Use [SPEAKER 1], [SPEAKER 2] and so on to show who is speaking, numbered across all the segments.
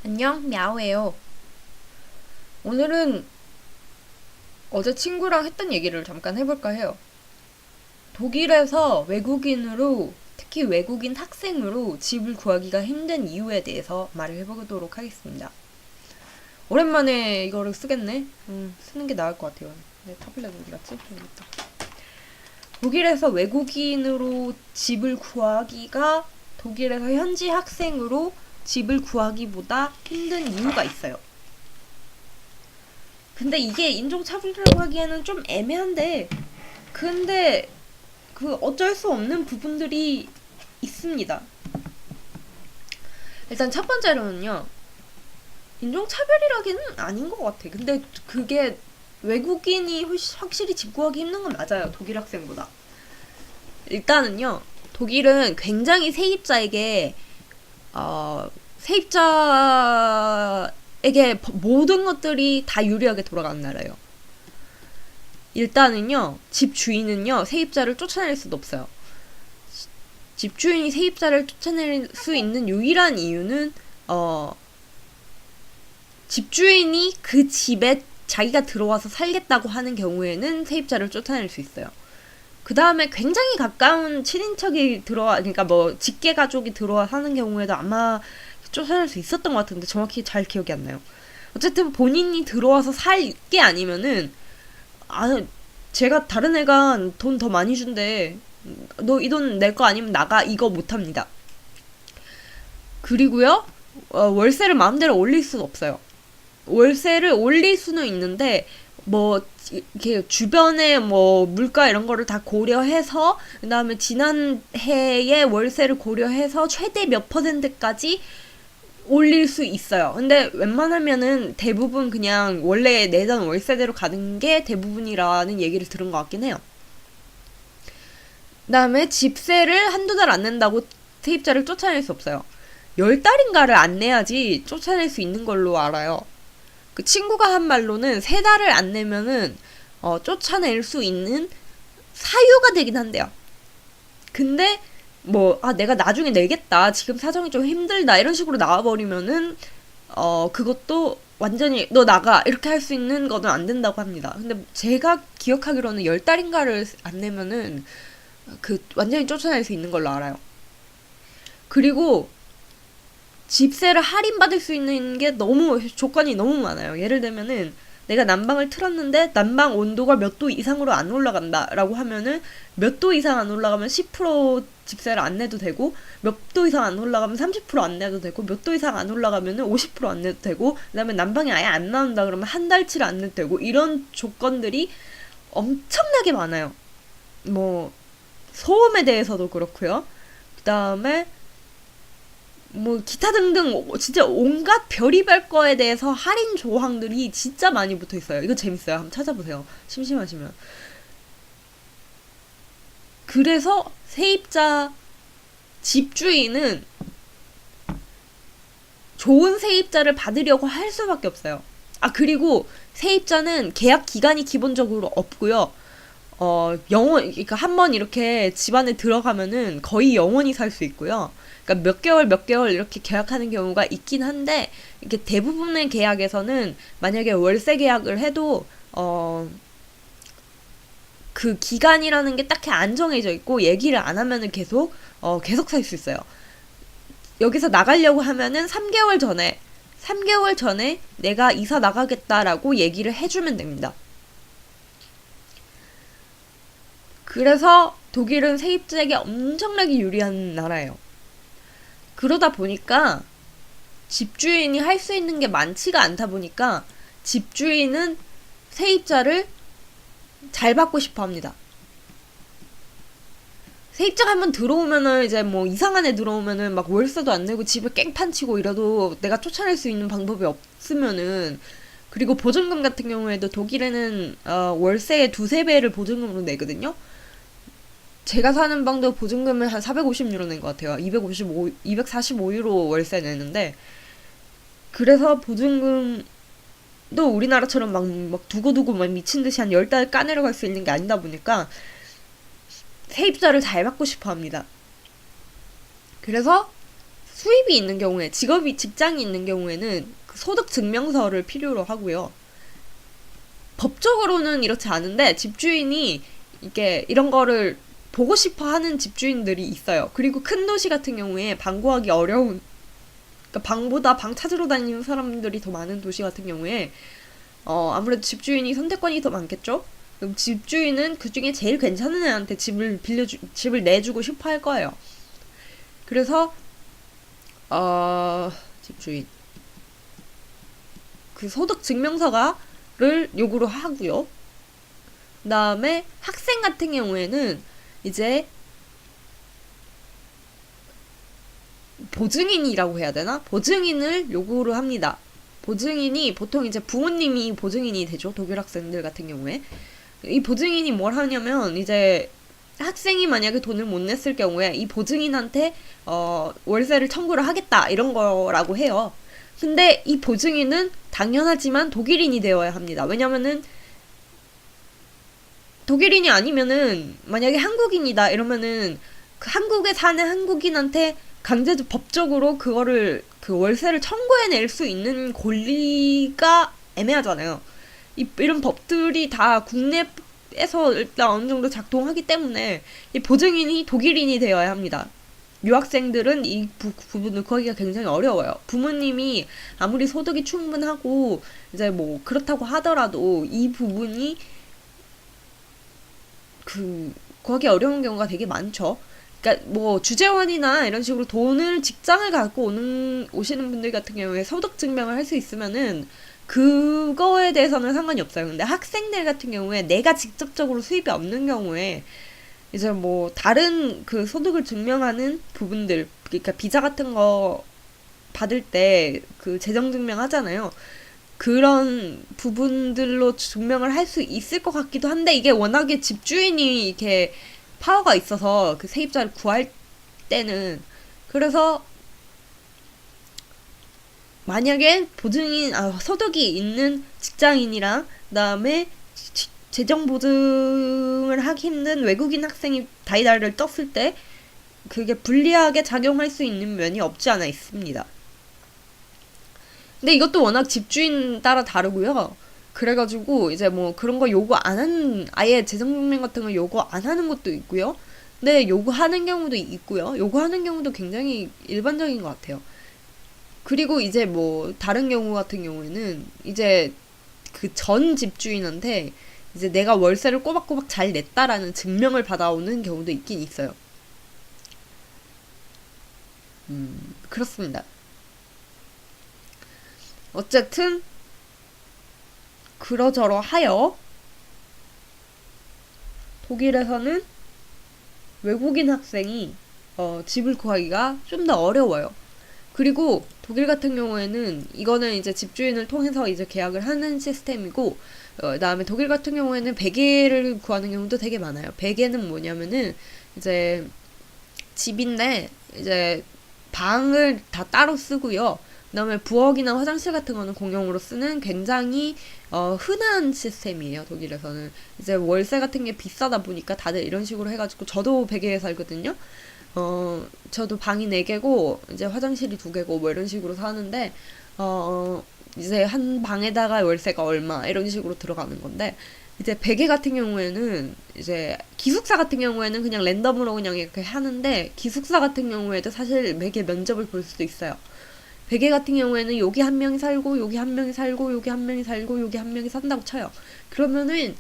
[SPEAKER 1] 안녕, 야오예요. 오늘은 어제 친구랑 했던 얘기를 잠깐 해볼까 해요. 독일에서 외국인으로, 특히 외국인 학생으로 집을 구하기가 힘든 이유에 대해서 말을 해보도록 하겠습니다. 오랜만에 이거를 쓰겠네? 쓰는 게 나을 것 같아요. 내 타블렛 어디 갔지? 여기 있다. 독일에서 외국인으로 집을 구하기가 독일에서 현지 학생으로 집을 구하기보다 힘든 이유가 있어요. 근데 이게 인종차별이라고 하기에는 좀 애매한데, 근데 그 어쩔 수 없는 부분들이 있습니다. 일단 첫 번째로는요, 인종차별이라기는 아닌 것 같아. 근데 그게 외국인이 확실히 집 구하기 힘든 건 맞아요. 독일 학생보다. 일단은요, 독일은 굉장히 세입자에게 모든 것들이 다 유리하게 돌아가는 나라예요. 일단은요, 집주인은요, 세입자를 쫓아낼 수도 없어요. 집주인이 세입자를 쫓아낼 수 있는 유일한 이유는, 집주인이 그 집에 자기가 들어와서 살겠다고 하는 경우에는 세입자를 쫓아낼 수 있어요. 그 다음에 굉장히 가까운 친인척이 그러니까 뭐, 직계 가족이 들어와 사는 경우에도 아마 쫓아낼 수 있었던 것 같은데 정확히 잘 기억이 안 나요. 어쨌든 본인이 들어와서 살 게 아니면은, 제가 다른 애가 돈 더 많이 준대. 너 이 돈 낼 거 아니면 나가. 이거 못합니다. 그리고요, 월세를 마음대로 올릴 수는 없어요. 월세를 올릴 수는 있는데, 뭐, 이렇게 주변에 뭐, 물가 이런 거를 다 고려해서, 그 다음에 지난 해의 월세를 고려해서 최대 몇 %까지 올릴 수 있어요. 근데 웬만하면은 대부분 그냥 원래 내던 월세대로 가는 게 대부분이라는 얘기를 들은 것 같긴 해요. 그 다음에 집세를 한두 달 안 낸다고 세입자를 쫓아낼 수 없어요. 10달인가를 안 내야지 쫓아낼 수 있는 걸로 알아요. 그 친구가 한 말로는 3달을 안 내면은 쫓아낼 수 있는 사유가 되긴 한대요. 근데 뭐, 내가 나중에 내겠다. 지금 사정이 좀 힘들다. 이런 식으로 나와버리면은, 그것도 완전히, 너 나가. 이렇게 할 수 있는 거는 안 된다고 합니다. 근데 제가 기억하기로는 10달인가를 안 내면은, 완전히 쫓아낼 수 있는 걸로 알아요. 그리고, 집세를 할인받을 수 있는 게 조건이 너무 많아요. 예를 들면은, 내가 난방을 틀었는데 난방 온도가 몇 도 이상으로 안 올라간다 라고 하면은 몇 도 이상 안 올라가면 10% 집세를 안 내도 되고, 몇 도 이상 안 올라가면 30% 안 내도 되고, 몇 도 이상 안 올라가면은 50% 안 내도 되고, 그 다음에 난방이 아예 안 나온다 그러면 한 달치를 안 내도 되고, 이런 조건들이 엄청나게 많아요. 뭐 소음에 대해서도 그렇고요. 그 다음에 뭐 기타 등등 진짜 온갖 별의별 거에 대해서 할인 조항들이 진짜 많이 붙어 있어요. 이거 재밌어요. 한번 찾아보세요. 심심하시면. 그래서 세입자 집주인은 좋은 세입자를 받으려고 할 수밖에 없어요. 그리고 세입자는 계약 기간이 기본적으로 없고요. 그러니까 한번 이렇게 집안에 들어가면은 거의 영원히 살 수 있고요. 그러니까 몇 개월 이렇게 계약하는 경우가 있긴 한데, 이게 대부분의 계약에서는 만약에 월세 계약을 해도, 그 기간이라는 게 딱히 안 정해져 있고, 얘기를 안 하면은 계속 살 수 있어요. 여기서 나가려고 하면은 3개월 전에 내가 이사 나가겠다라고 얘기를 해주면 됩니다. 그래서 독일은 세입자에게 엄청나게 유리한 나라예요. 그러다 보니까 집주인이 할 수 있는 게 많지가 않다 보니까 집주인은 세입자를 잘 받고 싶어 합니다. 세입자가 한번 들어오면은 이제 뭐 이상한 애 들어오면은 막 월세도 안 내고 집을 깽판 치고 이래도 내가 쫓아낼 수 있는 방법이 없으면은, 그리고 보증금 같은 경우에도 독일에는 월세의 2~3배를 보증금으로 내거든요. 제가 사는 방도 보증금을 한 450유로 낸 것 같아요. 245유로 월세 내는데, 그래서 보증금도 우리나라처럼 막 두고두고 막 미친 듯이 한 10달 까내려갈 수 있는 게 아니다 보니까 세입자를 잘 받고 싶어 합니다. 그래서 수입이 있는 경우에, 직장이 있는 경우에는 그 소득 증명서를 필요로 하고요. 법적으로는 이렇지 않은데 집주인이 이게 이런 거를 보고 싶어 하는 집주인들이 있어요. 그리고 큰 도시 같은 경우에 방 구하기 어려운, 그러니까 방보다 방 찾으러 다니는 사람들이 더 많은 도시 같은 경우에 아무래도 집주인이 선택권이 더 많겠죠? 그럼 집주인은 그 중에 제일 괜찮은 애한테 집을 내주고 싶어 할 거예요. 그래서 집주인 그 소득 증명서가를 요구를 하고요. 그 다음에 학생 같은 경우에는 이제 보증인이라고 해야 되나? 보증인을 요구를 합니다. 보증인이 보통 이제 부모님이 보증인이 되죠. 독일 학생들 같은 경우에. 이 보증인이 뭘 하냐면 이제 학생이 만약에 돈을 못 냈을 경우에 이 보증인한테 월세를 청구를 하겠다 이런 거라고 해요. 근데 이 보증인은 당연하지만 독일인이 되어야 합니다. 왜냐면은 독일인이 아니면은 만약에 한국인이다 이러면은 그 한국에 사는 한국인한테 강제적 법적으로 그거를 그 월세를 청구해낼 수 있는 권리가 애매하잖아요. 이런 법들이 다 국내에서 일단 어느 정도 작동하기 때문에 이 보증인이 독일인이 되어야 합니다. 유학생들은 이 부분을 구하기가 굉장히 어려워요. 부모님이 아무리 소득이 충분하고 이제 뭐 그렇다고 하더라도 이 부분이 구하기 어려운 경우가 되게 많죠. 그러니까 뭐 주재원이나 이런 식으로 직장을 갖고 오시는 분들 같은 경우에 소득 증명을 할 수 있으면은 그거에 대해서는 상관이 없어요. 근데 학생들 같은 경우에 내가 직접적으로 수입이 없는 경우에 이제 뭐 다른 그 소득을 증명하는 부분들, 그러니까 비자 같은 거 받을 때 그 재정 증명 하잖아요. 그런 부분들로 증명을 할 수 있을 것 같기도 한데 이게 워낙에 집주인이 이렇게 파워가 있어서 그 세입자를 구할 때는, 그래서 만약에 소득이 있는 직장인이랑 그다음에 재정 보증을 하기 힘든 외국인 학생이 다이다를 떴을 때 그게 불리하게 작용할 수 있는 면이 없지 않아 있습니다. 근데 이것도 워낙 집주인 따라 다르고요. 그래가지고 이제 뭐 그런 거 요구 안 하는, 아예 재정증명 같은 거 요구 안 하는 것도 있고요. 근데 요구하는 경우도 있고요. 요구하는 경우도 굉장히 일반적인 것 같아요. 그리고 이제 뭐 다른 경우 같은 경우에는 이제 그 전 집주인한테 이제 내가 월세를 꼬박꼬박 잘 냈다라는 증명을 받아오는 경우도 있긴 있어요. 그렇습니다. 어쨌든 그러저러 하여 독일에서는 외국인 학생이 집을 구하기가 좀 더 어려워요. 그리고 독일 같은 경우에는 이거는 이제 집주인을 통해서 이제 계약을 하는 시스템이고, 그다음에 독일 같은 경우에는 베개를 구하는 경우도 되게 많아요. 베개는 뭐냐면은 이제 집인데 이제 방을 다 따로 쓰고요. 그다음에 부엌이나 화장실 같은 거는 공용으로 쓰는 굉장히 흔한 시스템이에요. 독일에서는 이제 월세 같은 게 비싸다 보니까 다들 이런 식으로 해가지고, 저도 베개에 살거든요. 저도 방이 4개고 이제 화장실이 2개고 뭐 이런 식으로 사는데 이제 한 방에다가 월세가 얼마 이런 식으로 들어가는 건데, 이제 베개 같은 경우에는 이제 기숙사 같은 경우에는 그냥 랜덤으로 그냥 이렇게 하는데, 기숙사 같은 경우에도 사실 베개 면접을 볼 수도 있어요. 베개 같은 경우에는 여기 한 명이 살고 여기 한 명이 살고 여기 한 명이 살고 여기 한 명이 산다고 쳐요. 그러면은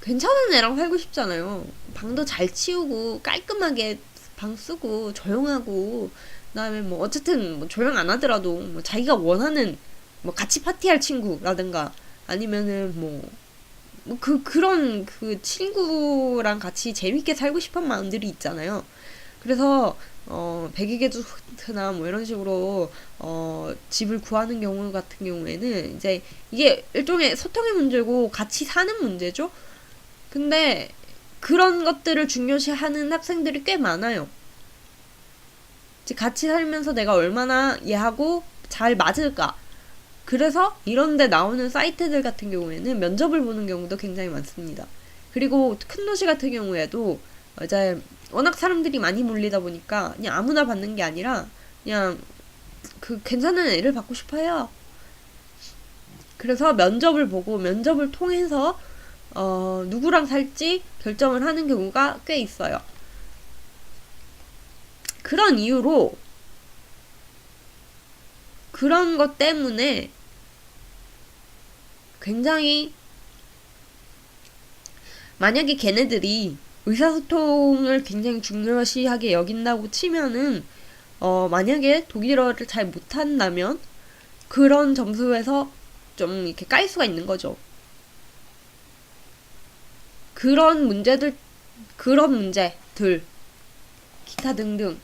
[SPEAKER 1] 괜찮은 애랑 살고 싶잖아요. 방도 잘 치우고 깔끔하게 방 쓰고 조용하고, 그다음에 뭐 어쨌든 뭐 조용 안 하더라도 뭐 자기가 원하는 뭐 같이 파티할 친구라든가 아니면은 그런 그 친구랑 같이 재밌게 살고 싶은 마음들이 있잖아요. 그래서 백이개주나 뭐 이런 식으로 집을 구하는 경우 같은 경우에는 이제 이게 일종의 소통의 문제고 같이 사는 문제죠. 근데 그런 것들을 중요시하는 학생들이 꽤 많아요. 이제 같이 살면서 내가 얼마나 얘하고 잘 맞을까. 그래서 이런데 나오는 사이트들 같은 경우에는 면접을 보는 경우도 굉장히 많습니다. 그리고 큰 도시 같은 경우에도 이제 워낙 사람들이 많이 몰리다 보니까 그냥 아무나 받는 게 아니라 그냥 그 괜찮은 애를 받고 싶어요. 그래서 면접을 보고 면접을 통해서 누구랑 살지 결정을 하는 경우가 꽤 있어요. 그런 이유로 그런 것 때문에 굉장히 만약에 걔네들이 의사소통을 굉장히 중요시하게 여긴다고 치면은 만약에 독일어를 잘 못한다면 그런 점수에서 좀 이렇게 깔 수가 있는 거죠. 그런 문제들 기타 등등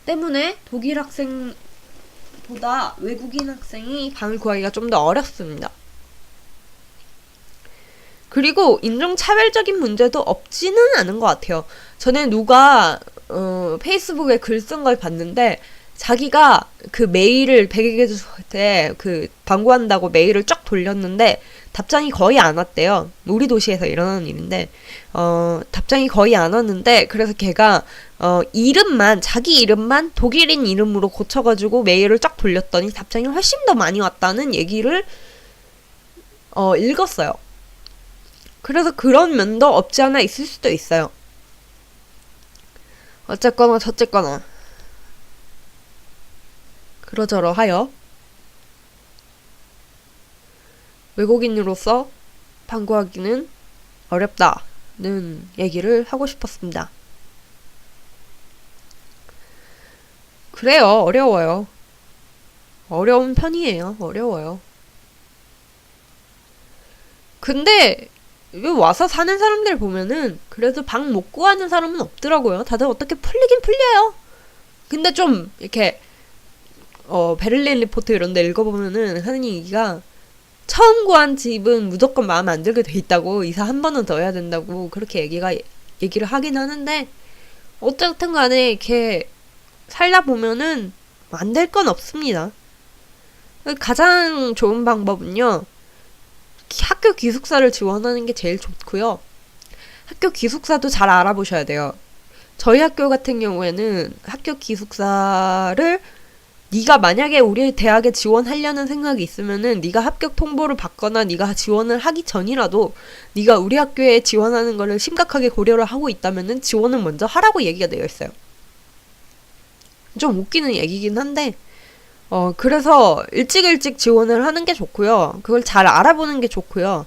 [SPEAKER 1] 때문에 독일 학생보다 외국인 학생이 방을 구하기가 좀 더 어렵습니다. 그리고 인종차별적인 문제도 없지는 않은 것 같아요. 전에 누가 페이스북에 글 쓴 걸 봤는데 자기가 그 메일을 백에게한테 그 방구한다고 메일을 쫙 돌렸는데 답장이 거의 안 왔대요. 우리 도시에서 일어나는 일인데 답장이 거의 안 왔는데 그래서 걔가 자기 이름만 독일인 이름으로 고쳐가지고 메일을 쫙 돌렸더니 답장이 훨씬 더 많이 왔다는 얘기를 읽었어요. 그래서 그런 면도 없지 않아 있을 수도 있어요. 어쨌거나 저쨌거나 그러저러 하여 외국인으로서 방구하기는 어렵다는 얘기를 하고 싶었습니다. 그래요. 어려워요. 어려운 편이에요. 어려워요. 근데 와서 사는 사람들 보면은 그래도 방 못 구하는 사람은 없더라고요. 다들 어떻게 풀리긴 풀려요. 근데 좀 이렇게 베를린 리포트 이런 데 읽어보면은 하는 얘기가 처음 구한 집은 무조건 마음에 안 들게 돼 있다고, 이사 한 번은 더 해야 된다고 그렇게 얘기를 하긴 하는데 어쨌든 간에 이렇게 살다 보면은 안 될 건 없습니다. 가장 좋은 방법은요, 학교 기숙사를 지원하는 게 제일 좋고요. 학교 기숙사도 잘 알아보셔야 돼요. 저희 학교 같은 경우에는 학교 기숙사를 네가 만약에 우리 대학에 지원하려는 생각이 있으면은 네가 합격 통보를 받거나 네가 지원을 하기 전이라도 네가 우리 학교에 지원하는 거를 심각하게 고려를 하고 있다면은 지원을 먼저 하라고 얘기가 되어 있어요. 좀 웃기는 얘기긴 한데 그래서 일찍 지원을 하는 게 좋고요. 그걸 잘 알아보는 게 좋고요.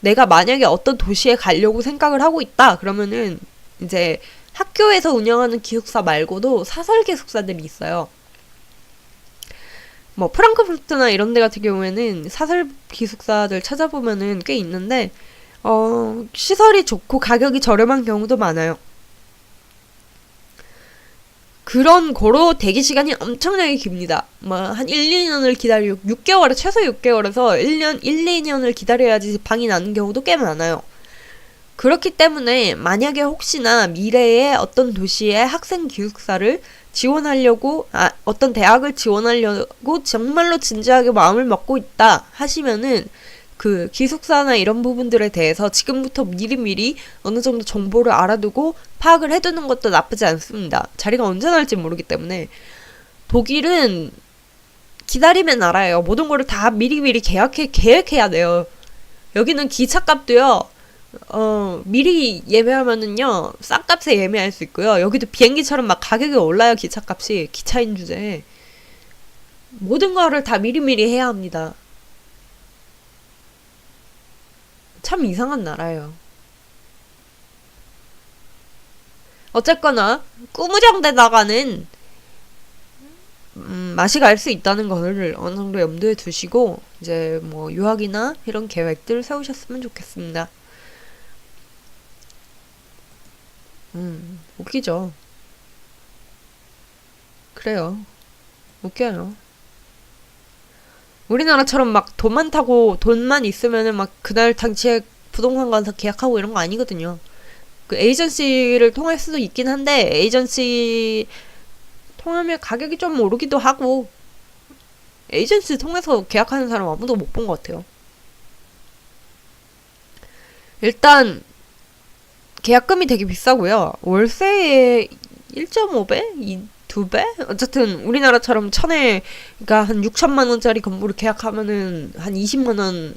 [SPEAKER 1] 내가 만약에 어떤 도시에 가려고 생각을 하고 있다 그러면은 이제 학교에서 운영하는 기숙사 말고도 사설 기숙사들이 있어요. 뭐 프랑크푸르트나 이런 데 같은 경우에는 사설 기숙사들 찾아보면은 꽤 있는데 시설이 좋고 가격이 저렴한 경우도 많아요. 그런 거로 대기 시간이 엄청나게 깁니다. 한 1, 2년을 기다리고 6개월에 최소 6개월에서 1년, 1, 2년을 기다려야지 방이 나는 경우도 꽤 많아요. 그렇기 때문에 만약에 혹시나 미래에 어떤 도시의 학생 기숙사를 지원하려고 어떤 대학을 지원하려고 정말로 진지하게 마음을 먹고 있다 하시면은 그 기숙사나 이런 부분들에 대해서 지금부터 미리미리 어느 정도 정보를 알아두고 파악을 해두는 것도 나쁘지 않습니다. 자리가 언제 날지 모르기 때문에. 독일은 기다리면 알아요. 모든 거를 다 미리미리 계획해야 돼요. 여기는 기차값도요, 미리 예매하면은요, 싼 값에 예매할 수 있고요. 여기도 비행기처럼 막 가격이 올라요, 기차값이. 기차인 주제에. 모든 거를 다 미리미리 해야 합니다. 참 이상한 나라예요. 어쨌거나 꾸무정대다가는 맛이 갈 수 있다는 것을 어느 정도 염두에 두시고 이제 뭐 유학이나 이런 계획들 세우셨으면 좋겠습니다. 웃기죠. 그래요. 웃겨요. 우리나라처럼 막 돈 많다고 돈만 있으면은 막 그날 당시에 부동산 가서 계약하고 이런 거 아니거든요. 그 에이전시를 통할 수도 있긴 한데 에이전시 통하면 가격이 좀 오르기도 하고, 에이전시 통해서 계약하는 사람 아무도 못 본 것 같아요. 일단 계약금이 되게 비싸고요. 월세에 1.5배? 2배? 어쨌든 우리나라처럼 그러니까 한 6천만 원짜리 건물을 계약하면은 한 20만 원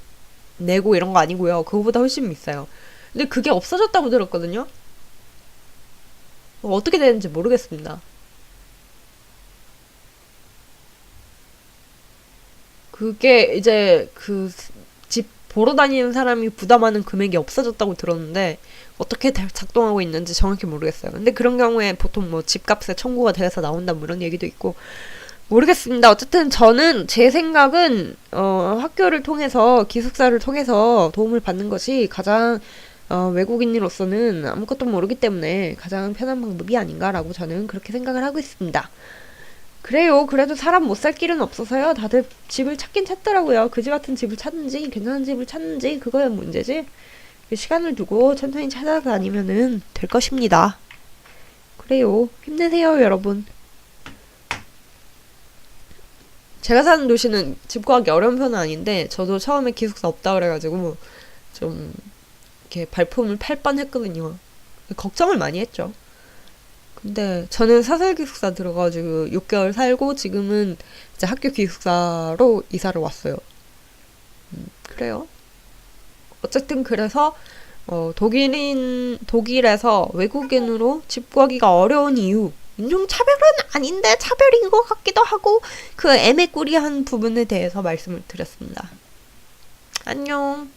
[SPEAKER 1] 내고 이런 거 아니고요. 그거보다 훨씬 비싸요. 근데 그게 없어졌다고 들었거든요. 어떻게 되는지 모르겠습니다. 그게 이제 그 집 보러 다니는 사람이 부담하는 금액이 없어졌다고 들었는데 어떻게 작동하고 있는지 정확히 모르겠어요. 근데 그런 경우에 보통 뭐 집값에 청구가 돼서 나온다 뭐 이런 얘기도 있고 모르겠습니다. 어쨌든 저는 제 생각은 학교를 통해서 기숙사를 통해서 도움을 받는 것이 가장 외국인으로서는 아무것도 모르기 때문에 가장 편한 방법이 아닌가라고 저는 그렇게 생각을 하고 있습니다. 그래요. 그래도 사람 못 살 길은 없어서요. 다들 집을 찾긴 찾더라고요. 그지 같은 집을 찾는지 괜찮은 집을 찾는지 그거야 문제지. 시간을 두고 천천히 찾아다니면은 될 것입니다. 그래요. 힘내세요, 여러분. 제가 사는 도시는 집 구하기 어려운 편은 아닌데 저도 처음에 기숙사 없다 그래가지고 좀 이렇게 발품을 팔 뻔했거든요. 걱정을 많이 했죠. 근데 저는 사설 기숙사 들어가지고 6개월 살고 지금은 이제 학교 기숙사로 이사를 왔어요. 그래요. 어쨌든 그래서 독일에서 외국인으로 집 구하기가 어려운 이유. 인종차별은 아닌데 차별인 것 같기도 하고 그 애매꾸리한 부분에 대해서 말씀을 드렸습니다. 안녕.